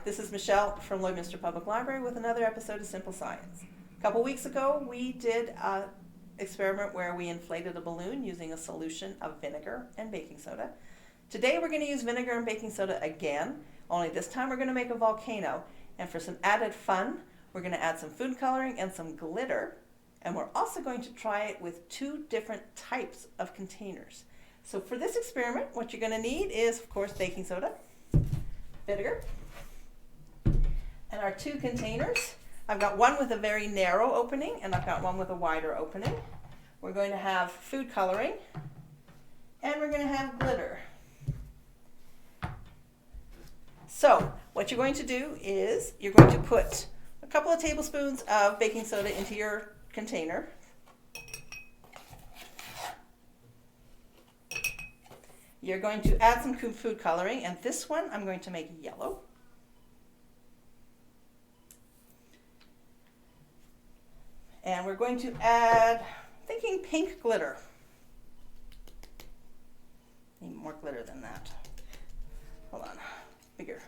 this is Michele from Lloydminster Public Library with another episode of Simple Science. A couple weeks ago, we did an experiment where we inflated a balloon using a solution of vinegar and baking soda. Today, we're going to use vinegar and baking soda again, only this time we're going to make a volcano. And for some added fun, we're going to add some food coloring and some glitter. And we're also going to try it with two different types of containers. So for this experiment, what you're going to need is, of course, baking soda, vinegar, and our two containers. I've got one with a very narrow opening and I've got one with a wider opening. We're going to have food coloring and we're going to have glitter. So what you're going to do is you're going to put a couple of tablespoons of baking soda into your container. You're going to add some food coloring, and this one I'm going to make yellow. And we're going to add, I'm thinking pink glitter. Need more glitter than that. Hold on, bigger.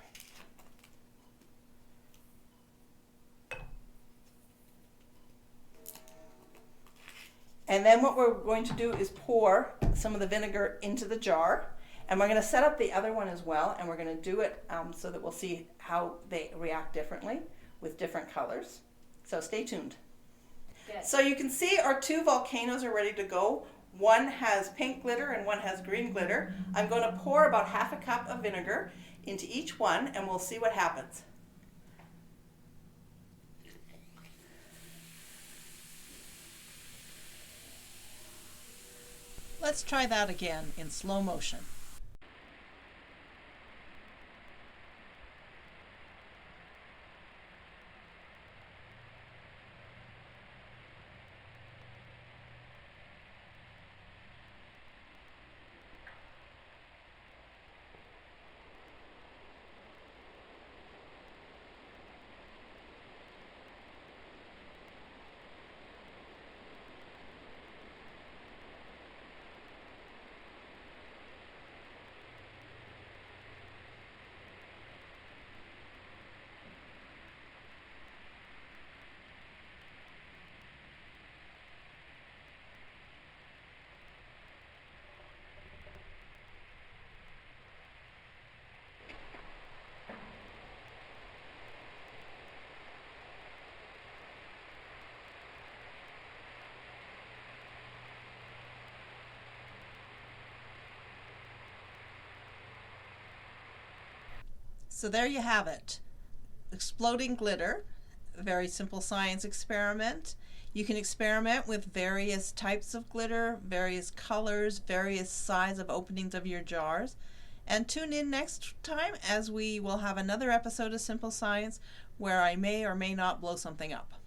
And then what we're going to do is pour some of the vinegar into the jar. And we're going to set up the other one as well. And we're going to do it so that we'll see how they react differently with different colors. So stay tuned. Good. So you can see our two volcanoes are ready to go. One has pink glitter and one has green glitter. I'm going to pour about half a cup of vinegar into each one and we'll see what happens. Let's try that again in slow motion. So there you have it. Exploding glitter, a very simple science experiment. You can experiment with various types of glitter, various colors, various size of openings of your jars. And tune in next time as we will have another episode of Simple Science where I may or may not blow something up.